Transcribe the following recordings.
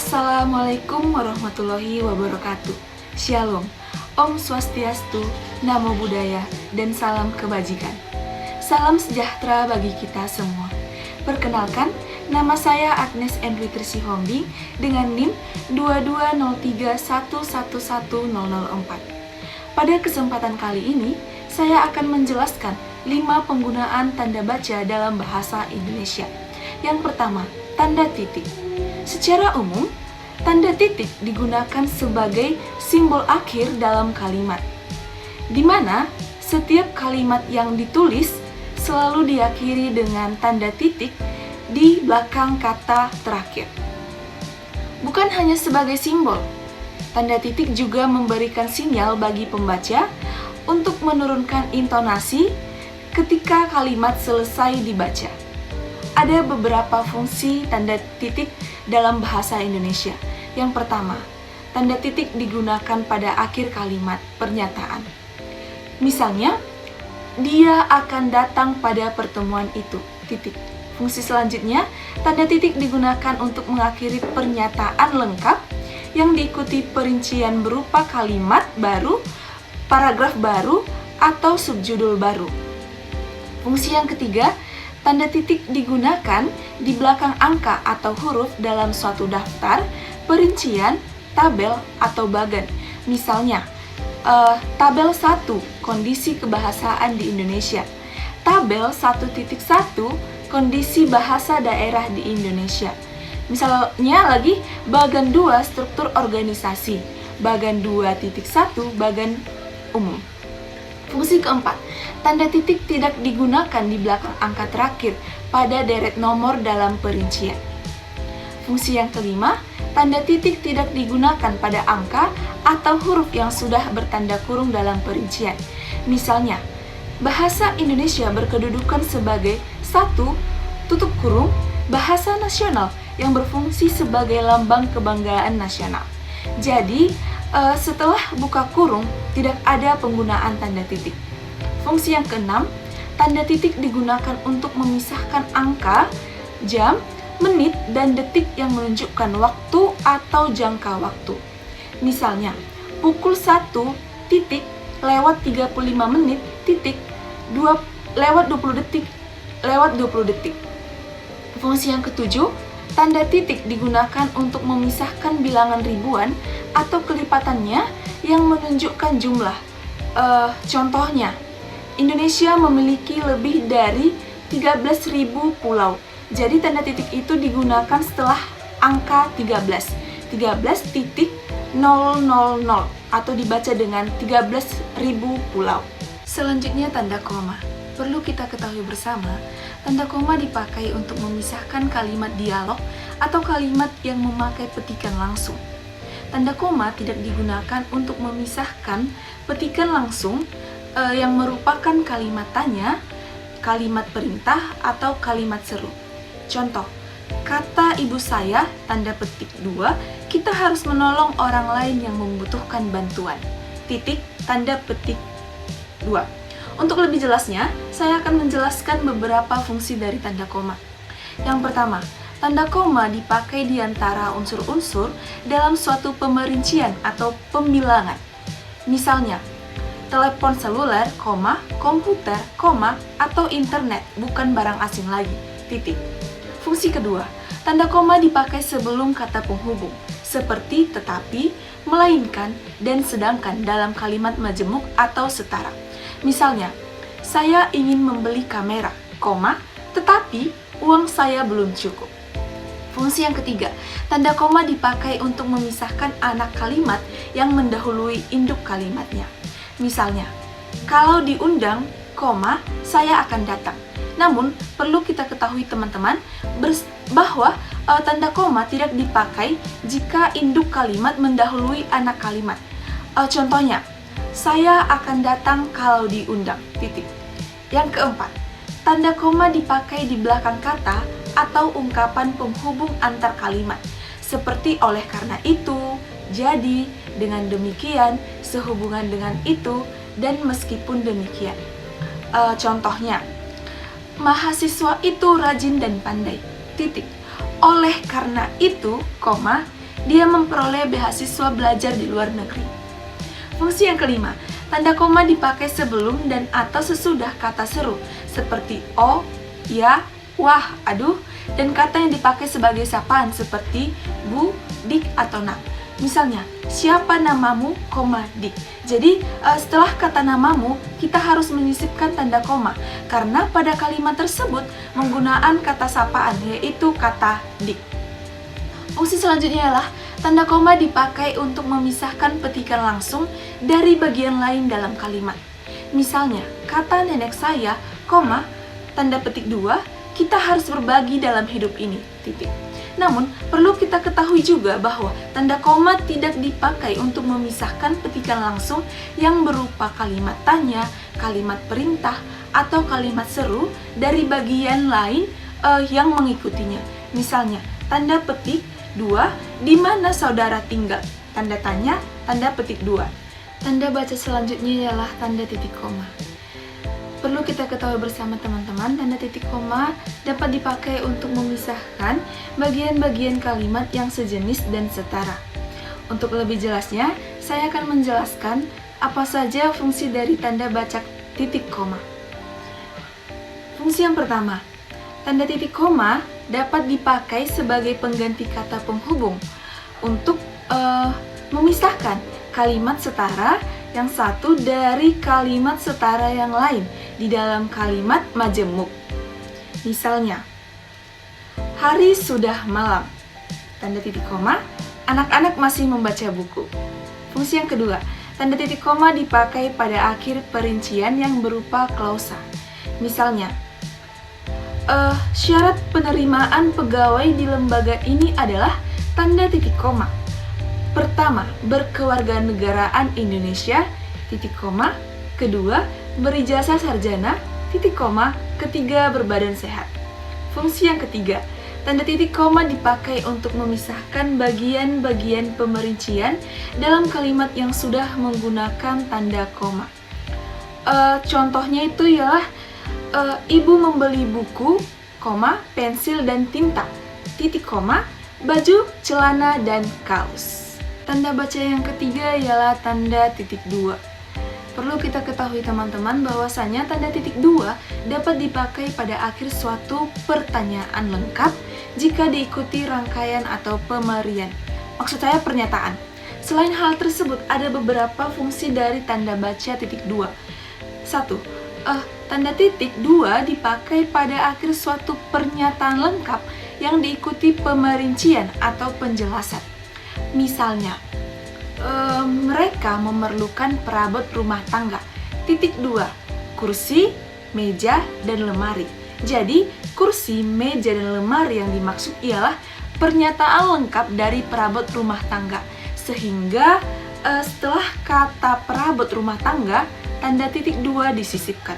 Assalamualaikum warahmatullahi wabarakatuh. Shalom, Om Swastiastu, Namo Buddhaya, dan salam kebajikan. Salam sejahtera bagi kita semua. Perkenalkan, nama saya Agnes Endri Trisihombing dengan NIM 2203111004. Pada kesempatan kali ini, saya akan menjelaskan 5 penggunaan tanda baca dalam bahasa Indonesia. Yang pertama, tanda titik. Secara umum, tanda titik digunakan sebagai simbol akhir dalam kalimat, di mana setiap kalimat yang ditulis selalu diakhiri dengan tanda titik di belakang kata terakhir. Bukan hanya sebagai simbol, tanda titik juga memberikan sinyal bagi pembaca untuk menurunkan intonasi ketika kalimat selesai dibaca. Ada beberapa fungsi tanda titik dalam bahasa Indonesia. Yang pertama, tanda titik digunakan pada akhir kalimat pernyataan. Misalnya, dia akan datang pada pertemuan itu, titik. Fungsi selanjutnya, tanda titik digunakan untuk mengakhiri pernyataan lengkap yang diikuti perincian berupa kalimat baru, paragraf baru, atau subjudul baru. Fungsi yang ketiga, tanda titik digunakan di belakang angka atau huruf dalam suatu daftar, perincian, tabel, atau bagan. Misalnya, tabel 1, kondisi kebahasaan di Indonesia. Tabel 1.1, kondisi bahasa daerah di Indonesia. Misalnya lagi, bagan 2, struktur organisasi. Bagan 2.1, bagan umum. Fungsi keempat, tanda titik tidak digunakan di belakang angka terakhir pada deret nomor dalam perincian. Fungsi yang kelima, tanda titik tidak digunakan pada angka atau huruf yang sudah bertanda kurung dalam perincian. Misalnya, bahasa Indonesia berkedudukan sebagai satu tutup kurung bahasa nasional yang berfungsi sebagai lambang kebanggaan nasional. Jadi, setelah buka kurung, tidak ada penggunaan tanda titik. Fungsi yang keenam, tanda titik digunakan untuk memisahkan angka, jam, menit, dan detik yang menunjukkan waktu atau jangka waktu. Misalnya, pukul 1 titik lewat 35 menit titik 2 lewat 20 detik lewat 20 detik. Fungsi yang ketujuh, tanda titik digunakan untuk memisahkan bilangan ribuan atau kelipatannya yang menunjukkan jumlah. Contohnya, Indonesia memiliki lebih dari 13.000 pulau. Jadi tanda titik itu digunakan setelah angka 13.000 atau dibaca dengan 13.000 pulau. Selanjutnya tanda koma. Perlu kita ketahui bersama, tanda koma dipakai untuk memisahkan kalimat dialog atau kalimat yang memakai petikan langsung. Tanda koma tidak digunakan untuk memisahkan petikan langsung yang merupakan kalimat tanya, kalimat perintah, atau kalimat seru. Contoh, kata ibu saya, tanda petik 2, kita harus menolong orang lain yang membutuhkan bantuan. Titik, tanda petik 2. Untuk lebih jelasnya, saya akan menjelaskan beberapa fungsi dari tanda koma. Yang pertama, tanda koma dipakai di antara unsur-unsur dalam suatu pemerincian atau pembilangan. Misalnya, telepon seluler, komputer, atau internet bukan barang asing lagi. Titik. Fungsi kedua, tanda koma dipakai sebelum kata penghubung, seperti tetapi, melainkan, dan sedangkan dalam kalimat majemuk atau setara. Misalnya, saya ingin membeli kamera, tetapi uang saya belum cukup. Fungsi yang ketiga, tanda koma dipakai untuk memisahkan anak kalimat yang mendahului induk kalimatnya. Misalnya, kalau diundang, saya akan datang. Namun, perlu kita ketahui teman-teman bahwa tanda koma tidak dipakai jika induk kalimat mendahului anak kalimat. Contohnya, saya akan datang kalau diundang, titik. Yang keempat, tanda koma dipakai di belakang kata atau ungkapan penghubung antar kalimat, seperti oleh karena itu, jadi, dengan demikian, sehubungan dengan itu, dan meskipun demikian. Contohnya, mahasiswa itu rajin dan pandai, titik. Oleh karena itu, dia memperoleh beasiswa belajar di luar negeri. Fungsi yang kelima, tanda koma dipakai sebelum dan atau sesudah kata seru seperti oh, ya, wah, aduh, dan kata yang dipakai sebagai sapaan seperti bu, dik, atau nak. Misalnya, siapa namamu, dik. Jadi, setelah kata namamu, kita harus menyisipkan tanda koma karena pada kalimat tersebut menggunakan kata sapaan, yaitu kata dik. Fungsi selanjutnya adalah tanda koma dipakai untuk memisahkan petikan langsung dari bagian lain dalam kalimat. Misalnya, kata nenek saya, tanda petik 2, kita harus berbagi dalam hidup ini, titik. Namun, perlu kita ketahui juga bahwa tanda koma tidak dipakai untuk memisahkan petikan langsung yang berupa kalimat tanya, kalimat perintah, atau kalimat seru dari bagian lain yang mengikutinya. Misalnya, tanda petik 2, di mana saudara tinggal? Tanda tanya, tanda petik 2. Tanda baca selanjutnya ialah tanda titik koma. Perlu kita ketahui bersama teman-teman, tanda titik koma dapat dipakai untuk memisahkan bagian-bagian kalimat yang sejenis dan setara. Untuk lebih jelasnya, saya akan menjelaskan apa saja fungsi dari tanda baca titik koma. Fungsi yang pertama, tanda titik koma dapat dipakai sebagai pengganti kata penghubung untuk memisahkan kalimat setara yang satu dari kalimat setara yang lain di dalam kalimat majemuk. Misalnya, hari sudah malam. Tanda titik koma, anak-anak masih membaca buku. Fungsi yang kedua, tanda titik koma dipakai pada akhir perincian yang berupa klausa. Misalnya, syarat penerimaan pegawai di lembaga ini adalah tanda titik koma. Pertama, berkewarganegaraan Indonesia, titik koma. Kedua, berijazah sarjana, titik koma. Ketiga, berbadan sehat. Fungsi yang ketiga, tanda titik koma dipakai untuk memisahkan bagian-bagian pemerincian dalam kalimat yang sudah menggunakan tanda koma. Contohnya itu ialah ibu membeli buku, pensil dan tinta, titik koma, baju, celana, dan kaos. Tanda baca yang ketiga ialah tanda titik 2. Perlu kita ketahui teman-teman bahwasanya tanda titik 2 dapat dipakai pada akhir suatu pertanyaan lengkap jika diikuti rangkaian atau pemerian. Maksud saya pernyataan. Selain hal tersebut, ada beberapa fungsi dari tanda baca titik 2. 1. Tanda titik 2 dipakai pada akhir suatu pernyataan lengkap yang diikuti pemerincian atau penjelasan. Misalnya, mereka memerlukan perabot rumah tangga. Titik 2, kursi, meja, dan lemari. Jadi, kursi, meja, dan lemari yang dimaksud ialah pernyataan lengkap dari perabot rumah tangga. Sehingga setelah kata perabot rumah tangga, tanda titik 2 disisipkan.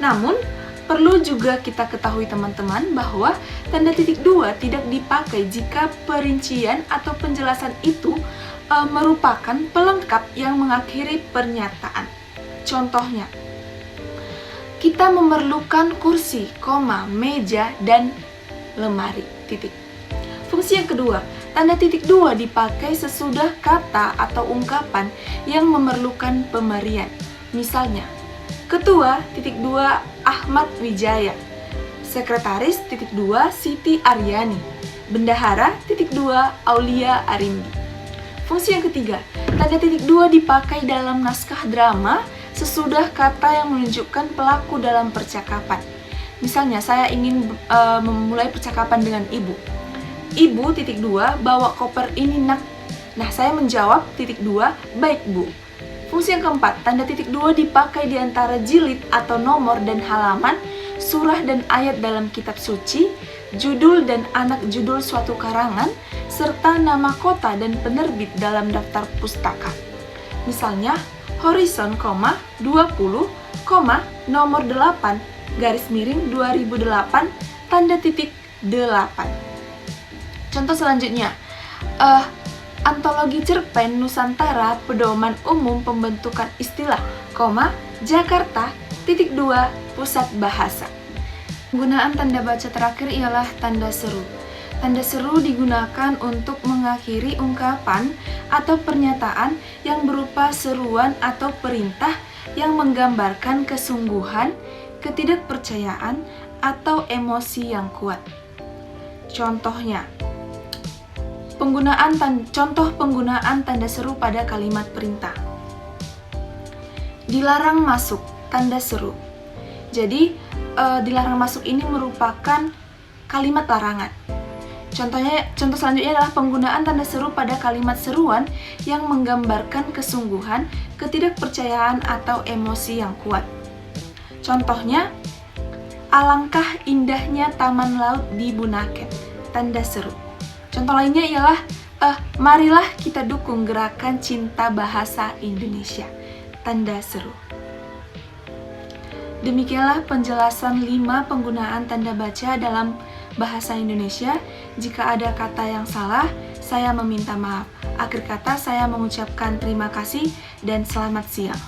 Namun, perlu juga kita ketahui teman-teman bahwa tanda titik 2 tidak dipakai jika perincian atau penjelasan itu merupakan pelengkap yang mengakhiri pernyataan. Contohnya, kita memerlukan kursi, meja, dan lemari, titik. Fungsi yang kedua, tanda titik 2 dipakai sesudah kata atau ungkapan yang memerlukan pemerian. Misalnya, Ketua, titik 2, Ahmad Wijaya. Sekretaris, titik 2, Siti Aryani. Bendahara, titik 2, Aulia Arindi. Fungsi yang ketiga, tanda titik 2 dipakai dalam naskah drama sesudah kata yang menunjukkan pelaku dalam percakapan. Misalnya, saya ingin memulai percakapan dengan ibu. Ibu, titik 2, bawa koper ini nak. Nah, saya menjawab, titik 2, baik bu. Fungsi yang keempat, tanda titik 2 dipakai di antara jilid atau nomor dan halaman, surah dan ayat dalam kitab suci, judul dan anak judul suatu karangan, serta nama kota dan penerbit dalam daftar pustaka. Misalnya, Horizon, 20, nomor 8, garis miring 2008, tanda titik 8. Contoh selanjutnya, Antologi Cerpen Nusantara Pedoman Umum Pembentukan Istilah, Jakarta, titik 2, Pusat Bahasa. Penggunaan tanda baca terakhir ialah tanda seru. Tanda seru digunakan untuk mengakhiri ungkapan atau pernyataan yang berupa seruan atau perintah yang menggambarkan kesungguhan, ketidakpercayaan, atau emosi yang kuat. Contohnya, contoh penggunaan tanda seru pada kalimat perintah. Dilarang masuk, tanda seru. Jadi, dilarang masuk ini merupakan kalimat larangan. Contoh selanjutnya adalah penggunaan tanda seru pada kalimat seruan yang menggambarkan kesungguhan, ketidakpercayaan, atau emosi yang kuat. Contohnya, alangkah indahnya taman laut di Bunaken, tanda seru. Contoh lainnya ialah, marilah kita dukung gerakan cinta bahasa Indonesia, tanda seru. Demikianlah penjelasan 5 penggunaan tanda baca dalam bahasa Indonesia. Jika ada kata yang salah, saya meminta maaf. Akhir kata, saya mengucapkan terima kasih dan selamat siang.